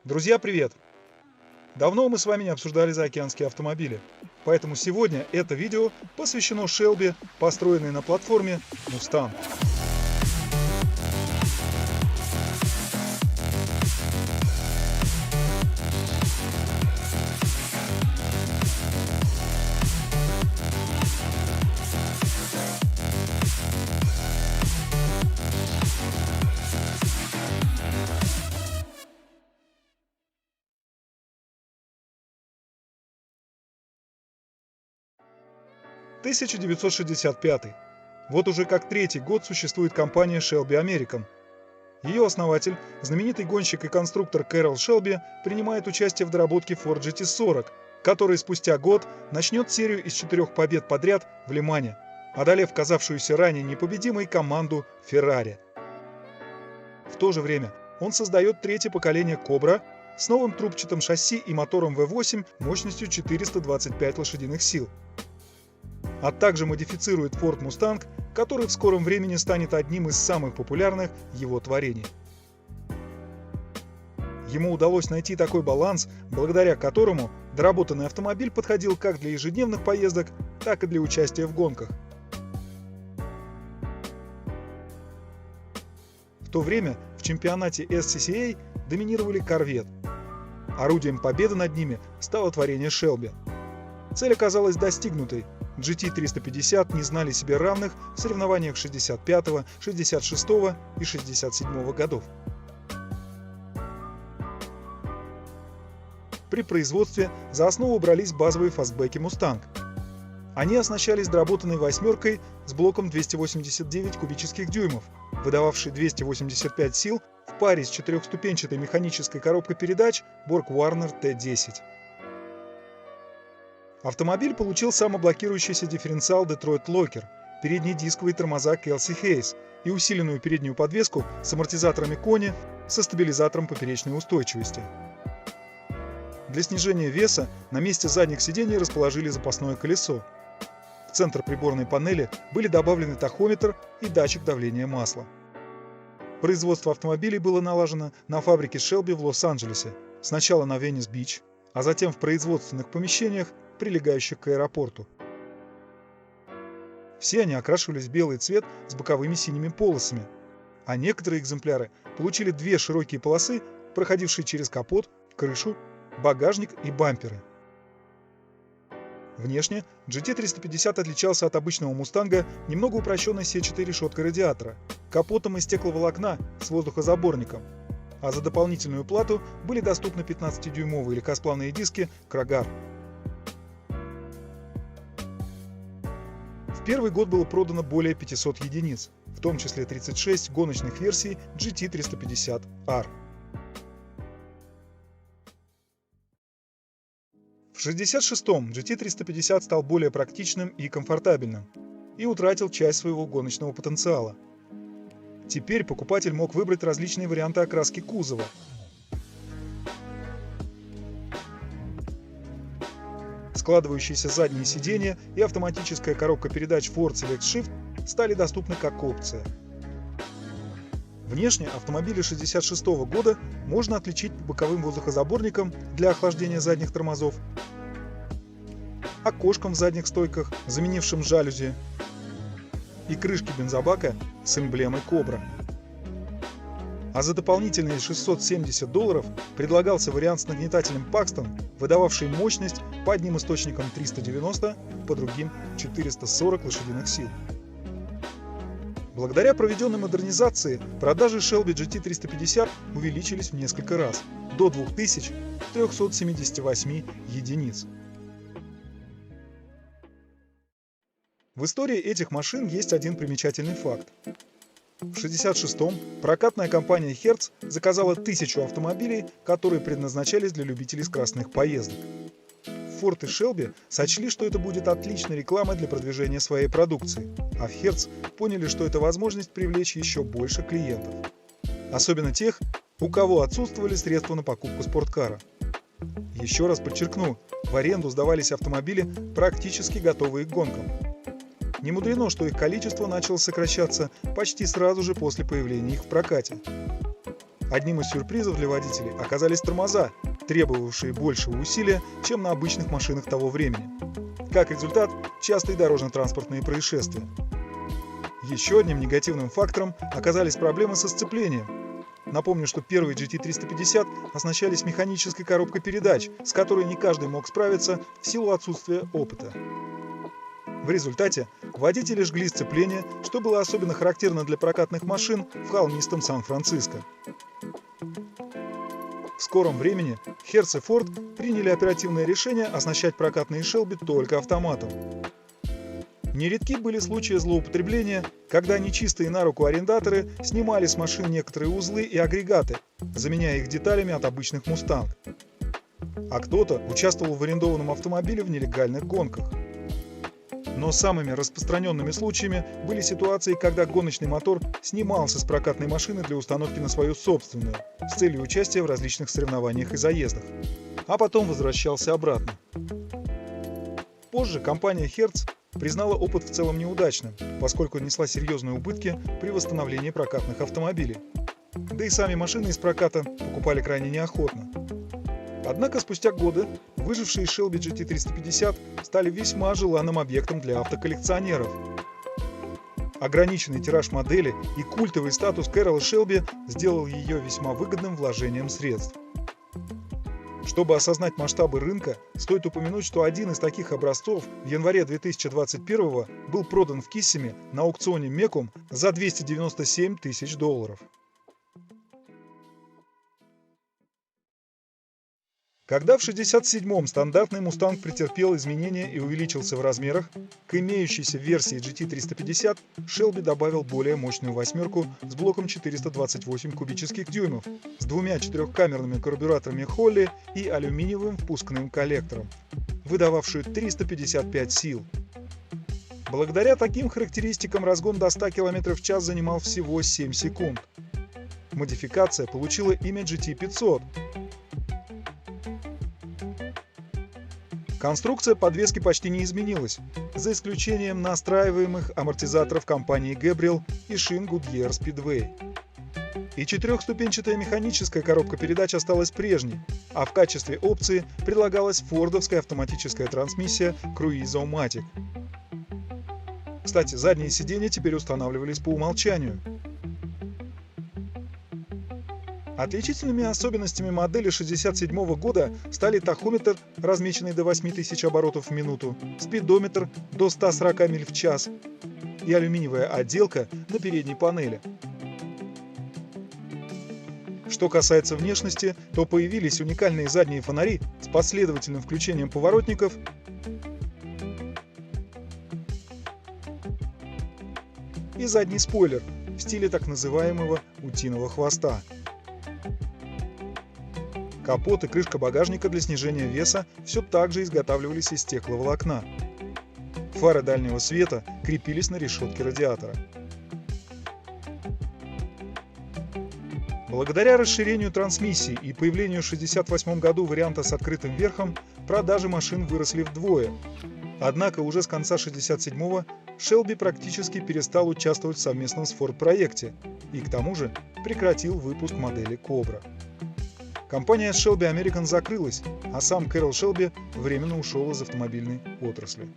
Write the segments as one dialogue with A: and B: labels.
A: Друзья, привет! Давно мы с вами не обсуждали заокеанские автомобили, поэтому сегодня это видео посвящено Shelby, построенной на платформе Mustang. – 1965. Вот уже как третий год существует компания Shelby American. Ее основатель, знаменитый гонщик и конструктор Кэрол Шелби, принимает участие в доработке Ford GT40, который спустя год начнет серию из 4 побед подряд в Лимане, одолев казавшуюся ранее непобедимой команду Ferrari. В то же время он создает третье поколение Cobra с новым трубчатым шасси и мотором V8 мощностью 425 лошадиных сил, а также модифицирует Ford Mustang, который в скором времени станет одним из самых популярных его творений. Ему удалось найти такой баланс, благодаря которому доработанный автомобиль подходил как для ежедневных поездок, так и для участия в гонках. В то время в чемпионате SCCA доминировали Corvette. Орудием победы над ними стало творение Shelby. Цель оказалась достигнутой. GT350 не знали себе равных в соревнованиях 65, 66 и 67 годов. При производстве за основу брались базовые фастбеки Mustang. Они оснащались доработанной восьмеркой с блоком 289 кубических дюймов, выдававшей 285 сил в паре с четырехступенчатой механической коробкой передач Borg-Warner T10. Автомобиль получил самоблокирующийся дифференциал Detroit Locker, передние дисковые тормоза Kelsey Hayes и усиленную переднюю подвеску с амортизаторами Koni со стабилизатором поперечной устойчивости. Для снижения веса на месте задних сидений расположили запасное колесо. В центр приборной панели были добавлены тахометр и датчик давления масла. Производство автомобилей было налажено на фабрике Shelby в Лос-Анджелесе, сначала на Венес-Бич, а затем в производственных помещениях, прилегающих к аэропорту. Все они окрашивались в белый цвет с боковыми синими полосами, а некоторые экземпляры получили две широкие полосы, проходившие через капот, крышу, багажник и бамперы. Внешне GT350 отличался от обычного Мустанга немного упрощенной сетчатой решеткой радиатора, капотом из стекловолокна с воздухозаборником, а за дополнительную плату были доступны 15-дюймовые легкосплавные диски Крагар. В первый год было продано более 500 единиц, в том числе 36 гоночных версий GT350R. В 1966-м GT350 стал более практичным и комфортабельным и утратил часть своего гоночного потенциала. Теперь покупатель мог выбрать различные варианты окраски кузова. Складывающиеся задние сиденья и автоматическая коробка передач Ford Select Shift стали доступны как опция. Внешне автомобили 1966 года можно отличить по боковым воздухозаборникам для охлаждения задних тормозов, окошкам в задних стойках, заменившим жалюзи, и крышке бензобака с эмблемой Cobra. А за дополнительные $670 предлагался вариант с нагнетателем Paxton, выдававший мощность по одним источникам 390, по другим 440 лошадиных сил. Благодаря проведенной модернизации продажи Shelby GT350 увеличились в несколько раз, до 2378 единиц. В истории этих машин есть один примечательный факт. В 1966-м прокатная компания Hertz заказала 1000 автомобилей, которые предназначались для любителей скоростных поездок. Ford и Shelby сочли, что это будет отличной рекламой для продвижения своей продукции, а в Hertz поняли, что это возможность привлечь еще больше клиентов. Особенно тех, у кого отсутствовали средства на покупку спорткара. Еще раз подчеркну, в аренду сдавались автомобили, практически готовые к гонкам. Не мудрено, что их количество начало сокращаться почти сразу же после появления их в прокате. Одним из сюрпризов для водителей оказались тормоза, требовавшие большего усилия, чем на обычных машинах того времени. Как результат, частые дорожно-транспортные происшествия. Еще одним негативным фактором оказались проблемы со сцеплением. Напомню, что первые GT350 оснащались механической коробкой передач, с которой не каждый мог справиться в силу отсутствия опыта. В результате водители жгли сцепление, что было особенно характерно для прокатных машин в холмистом Сан-Франциско. В скором времени Hertz и Ford приняли оперативное решение оснащать прокатные Shelby только автоматом. Нередки были случаи злоупотребления, когда нечистые на руку арендаторы снимали с машин некоторые узлы и агрегаты, заменяя их деталями от обычных Mustang. А кто-то участвовал в арендованном автомобиле в нелегальных гонках. Но самыми распространенными случаями были ситуации, когда гоночный мотор снимался с прокатной машины для установки на свою собственную, с целью участия в различных соревнованиях и заездах, а потом возвращался обратно. Позже компания Hertz признала опыт в целом неудачным, поскольку несла серьезные убытки при восстановлении прокатных автомобилей. Да и сами машины из проката покупали крайне неохотно. Однако спустя годы выжившие Shelby GT350 стали весьма желанным объектом для автоколлекционеров. Ограниченный тираж модели и культовый статус Кэрролла Шелби сделал ее весьма выгодным вложением средств. Чтобы осознать масштабы рынка, стоит упомянуть, что один из таких образцов в январе 2021 был продан в Киссиме на аукционе Mecum за $297 тысяч. Когда в 1967-м стандартный Mustang претерпел изменения и увеличился в размерах, к имеющейся версии GT350 Shelby добавил более мощную восьмерку с блоком 428 кубических дюймов, с двумя четырехкамерными карбюраторами Холли и алюминиевым впускным коллектором, выдававшую 355 сил. Благодаря таким характеристикам разгон до 100 км в час занимал всего 7 секунд. Модификация получила имя GT500. Конструкция подвески почти не изменилась, за исключением настраиваемых амортизаторов компании Gabriel и шин Goodyear Speedway. И четырехступенчатая механическая коробка передач осталась прежней, а в качестве опции предлагалась фордовская автоматическая трансмиссия Cruise-O-Matic. Кстати, задние сиденья теперь устанавливались по умолчанию. Отличительными особенностями модели 1967 года стали тахометр, размеченный до 8000 оборотов в минуту, спидометр до 140 миль в час и алюминиевая отделка на передней панели. Что касается внешности, то появились уникальные задние фонари с последовательным включением поворотников и задний спойлер в стиле так называемого утиного хвоста. Капот и крышка багажника для снижения веса все так же изготавливались из стекловолокна. Фары дальнего света крепились на решетке радиатора. Благодаря расширению трансмиссии и появлению в 1968 году варианта с открытым верхом, продажи машин выросли вдвое. Однако уже с конца 1967-го Shelby практически перестал участвовать в совместном с Ford проекте и к тому же прекратил выпуск модели Cobra. Компания Shelby American закрылась, а сам Кэрролл Шелби временно ушел из автомобильной отрасли.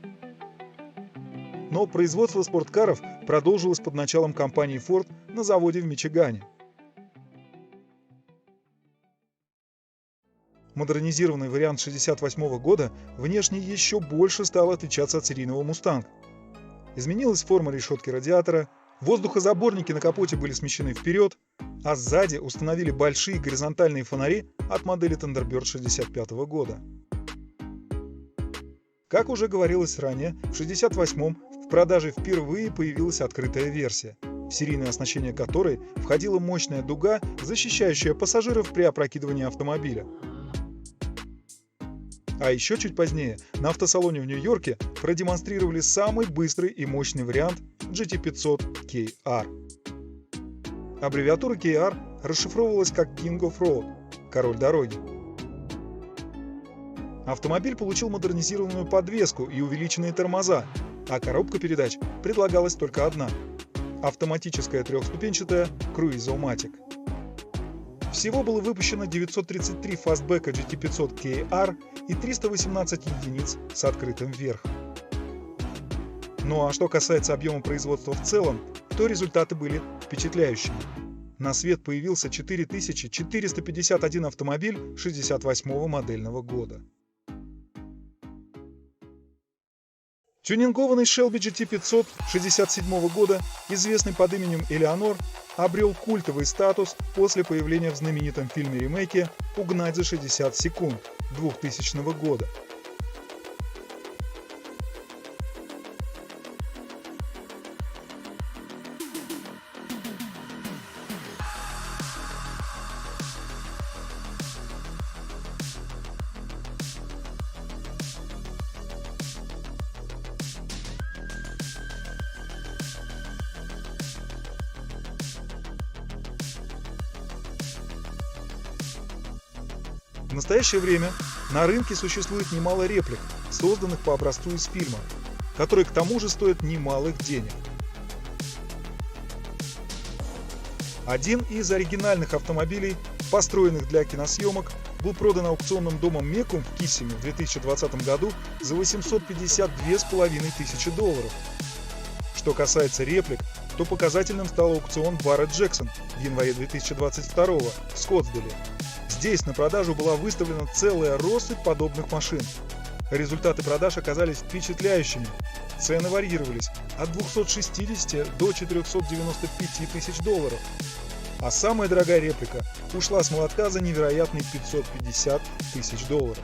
A: Но производство спорткаров продолжилось под началом компании Ford на заводе в Мичигане. Модернизированный вариант 1968 года внешне еще больше стал отличаться от серийного Mustang. Изменилась форма решетки радиатора, воздухозаборники на капоте были смещены вперед, а сзади установили большие горизонтальные фонари от модели Thunderbird 1965 года. Как уже говорилось ранее, в 1968-м в продаже впервые появилась открытая версия, в серийное оснащение которой входила мощная дуга, защищающая пассажиров при опрокидывании автомобиля. А еще чуть позднее на автосалоне в Нью-Йорке продемонстрировали самый быстрый и мощный вариант GT500 KR. Аббревиатура KR расшифровывалась как King of Road – король дороги. Автомобиль получил модернизированную подвеску и увеличенные тормоза, а коробка передач предлагалась только одна – автоматическая трехступенчатая Cruise-O-Matic. Всего было выпущено 933 фастбека GT500 KR и 318 единиц с открытым верхом. Ну а что касается объема производства в целом, то результаты были впечатляющими. На свет появился 4451 автомобиль 68-го модельного года. Тюнингованный Shelby GT500 67 года, известный под именем Элеонор, обрел культовый статус после появления в знаменитом фильме-ремейке «Угнать за 60 секунд» 2000 года. В настоящее время на рынке существует немало реплик, созданных по образцу из фильма, которые к тому же стоят немалых денег. Один из оригинальных автомобилей, построенных для киносъемок, был продан аукционным домом Мекум в Киссиме в 2020 году за $852 500. Что касается реплик, то показательным стал аукцион Барретт Джексон в январе 2022 в Скоттсдейле. Здесь на продажу была выставлена целая россыпь подобных машин. Результаты продаж оказались впечатляющими. Цены варьировались от 260 до 495 тысяч долларов. А самая дорогая реплика ушла с молотка за невероятные 550 тысяч долларов.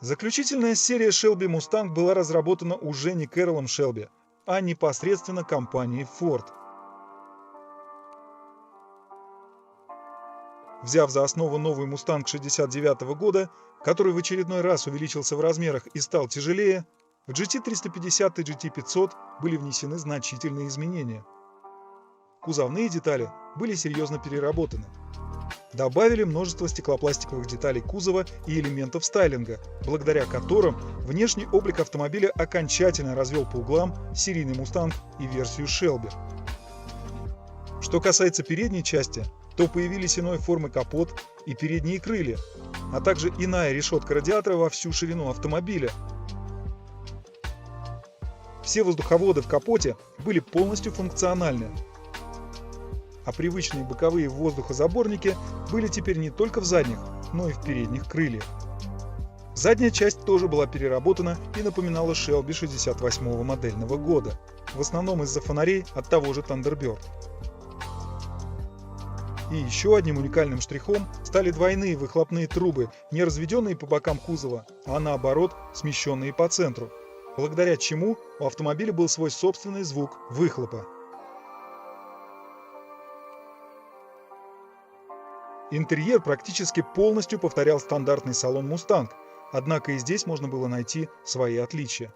A: Заключительная серия Shelby Mustang была разработана уже не Кэролом Шелби, а непосредственно компанией Ford. Взяв за основу новый Mustang 69 года, который в очередной раз увеличился в размерах и стал тяжелее, в GT350 и GT500 были внесены значительные изменения. Кузовные детали были серьезно переработаны. Добавили множество стеклопластиковых деталей кузова и элементов стайлинга, благодаря которым внешний облик автомобиля окончательно развел по углам серийный Mustang и версию Shelby. Что касается передней части, то появились иной формы капот и передние крылья, а также иная решетка радиатора во всю ширину автомобиля. Все воздуховоды в капоте были полностью функциональны, а привычные боковые воздухозаборники были теперь не только в задних, но и в передних крыльях. Задняя часть тоже была переработана и напоминала Shelby 68-го модельного года, в основном из-за фонарей от того же Thunderbird. И еще одним уникальным штрихом стали двойные выхлопные трубы, не разведенные по бокам кузова, а наоборот смещенные по центру, благодаря чему у автомобиля был свой собственный звук выхлопа. Интерьер практически полностью повторял стандартный салон Mustang, однако и здесь можно было найти свои отличия.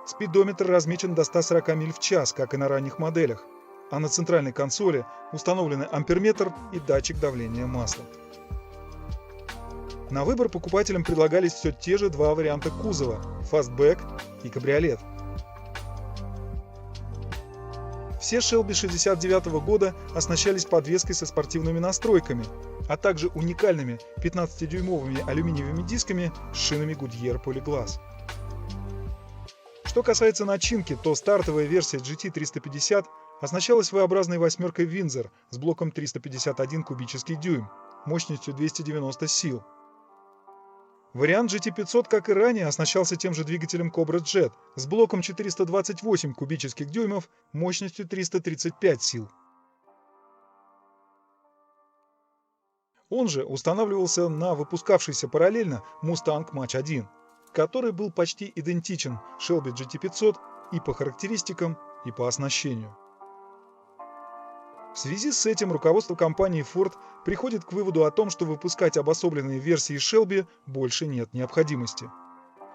A: Спидометр размечен до 140 миль в час, как и на ранних моделях, а на центральной консоли установлены амперметр и датчик давления масла. На выбор покупателям предлагались все те же два варианта кузова – фастбэк и кабриолет. Все Shelby 69 года оснащались подвеской со спортивными настройками, а также уникальными 15-дюймовыми алюминиевыми дисками с шинами Goodyear Polyglass. Что касается начинки, то стартовая версия GT350 оснащалась V-образной восьмеркой Windsor с блоком 351 кубический дюйм, мощностью 290 сил. Вариант GT500, как и ранее, оснащался тем же двигателем Cobra Jet с блоком 428 кубических дюймов, мощностью 335 сил. Он же устанавливался на выпускавшийся параллельно Mustang Mach-1, который был почти идентичен Shelby GT500 и по характеристикам, и по оснащению. В связи с этим руководство компании Ford приходит к выводу о том, что выпускать обособленные версии Shelby больше нет необходимости.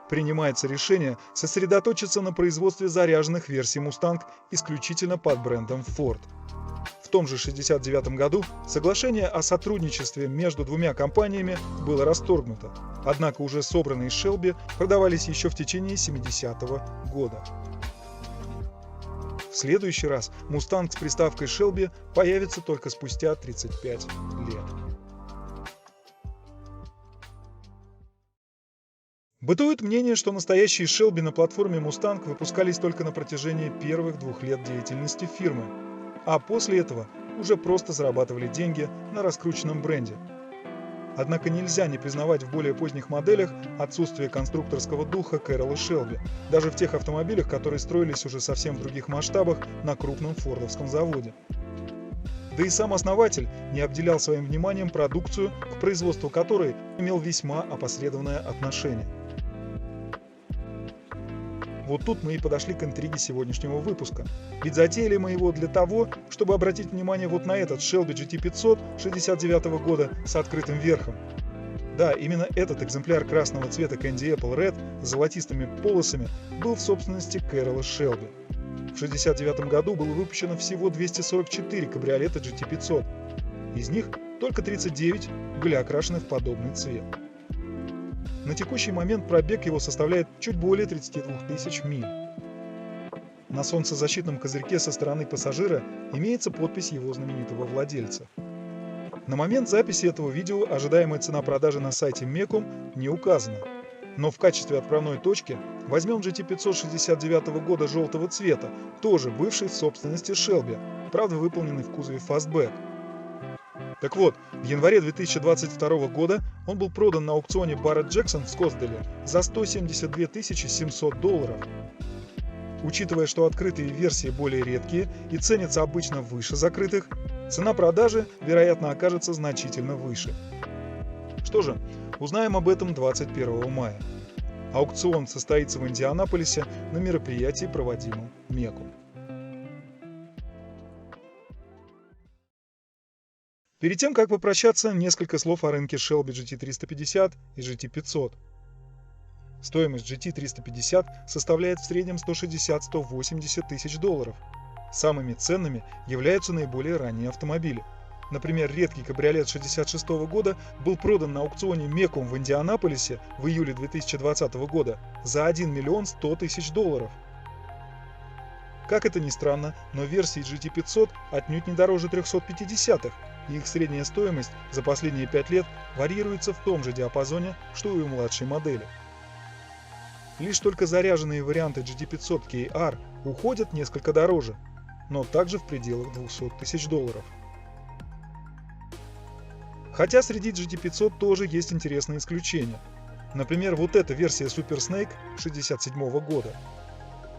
A: Принимается решение сосредоточиться на производстве заряженных версий Mustang исключительно под брендом Ford. В том же 1969 году соглашение о сотрудничестве между двумя компаниями было расторгнуто, однако уже собранные Shelby продавались еще в течение 70-го года. В следующий раз Мустанг с приставкой Shelby появится только спустя 35 лет. Бытует мнение, что настоящие Shelby на платформе Mustang выпускались только на протяжении первых 2 лет деятельности фирмы, а после этого уже просто зарабатывали деньги на раскрученном бренде. Однако нельзя не признавать в более поздних моделях отсутствие конструкторского духа Кэрролла Шелби, даже в тех автомобилях, которые строились уже совсем в других масштабах на крупном фордовском заводе. Да и сам основатель не обделял своим вниманием продукцию, к производству которой имел весьма опосредованное отношение. Вот тут мы и подошли к интриге сегодняшнего выпуска. Ведь затеяли мы его для того, чтобы обратить внимание вот на этот Shelby GT500 69 года с открытым верхом. Да, именно этот экземпляр красного цвета Candy Apple Red с золотистыми полосами был в собственности Кэрролла Шелби. В 69 году было выпущено всего 244 кабриолета GT500. Из них только 39 были окрашены в подобный цвет. На текущий момент пробег его составляет чуть более 32 тысяч миль. На солнцезащитном козырьке со стороны пассажира имеется подпись его знаменитого владельца. На момент записи этого видео ожидаемая цена продажи на сайте Mecum не указана. Но в качестве отправной точки возьмем GT500 69 года желтого цвета, тоже бывший в собственности Shelby, правда выполненный в кузове Fastback. Так вот, в январе 2022 года он был продан на аукционе Barrett-Jackson в Скоттсдейле за $172 700. Учитывая, что открытые версии более редкие и ценятся обычно выше закрытых, цена продажи, вероятно, окажется значительно выше. Что же, узнаем об этом 21 мая. Аукцион состоится в Индианаполисе на мероприятии, проводимом Mecum. Перед тем, как попрощаться, несколько слов о рынке Shelby GT350 и GT500. Стоимость GT350 составляет в среднем $160–180 тысяч. Самыми ценными являются наиболее ранние автомобили. Например, редкий кабриолет 1966 года был продан на аукционе Mecum в Индианаполисе в июле 2020 года за $1 100 000. Как это ни странно, но версии GT500 отнюдь не дороже 350-х, и их средняя стоимость за последние 5 лет варьируется в том же диапазоне, что и у младшей модели. Лишь только заряженные варианты GT500 KR уходят несколько дороже, но также в пределах $200 000. Хотя среди GT500 тоже есть интересные исключения. Например, вот эта версия Super Snake 1967 года.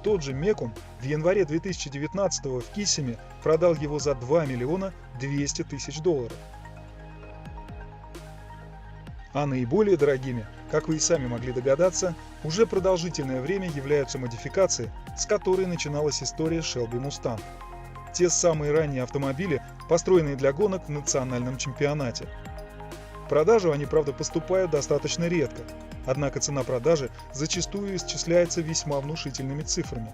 A: Тот же Mecum в январе 2019 в Киссиме продал его за $2 200 000. А наиболее дорогими, как вы и сами могли догадаться, уже продолжительное время являются модификации, с которой начиналась история Shelby Mustang. Те самые ранние автомобили, построенные для гонок в национальном чемпионате. В продажу они, правда, поступают достаточно редко, однако цена продажи зачастую исчисляется весьма внушительными цифрами.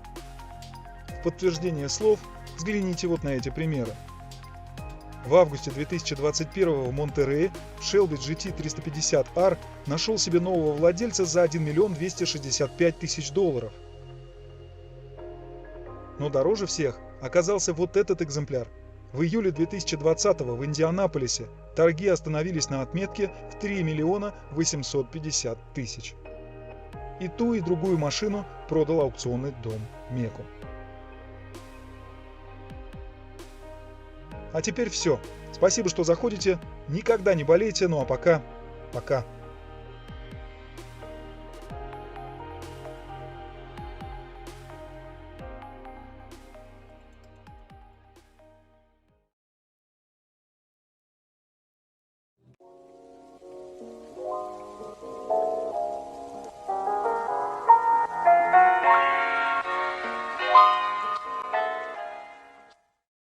A: В подтверждение слов взгляните вот на эти примеры. В августе 2021 в Монтерее Shelby GT350R нашел себе нового владельца за $1 265 000. Но дороже всех оказался вот этот экземпляр. В июле 2020 в Индианаполисе торги остановились на отметке в $3 850 000. И ту, и другую машину продал аукционный дом Mecum. А теперь все. Спасибо, что заходите. Никогда не болейте. Ну а пока.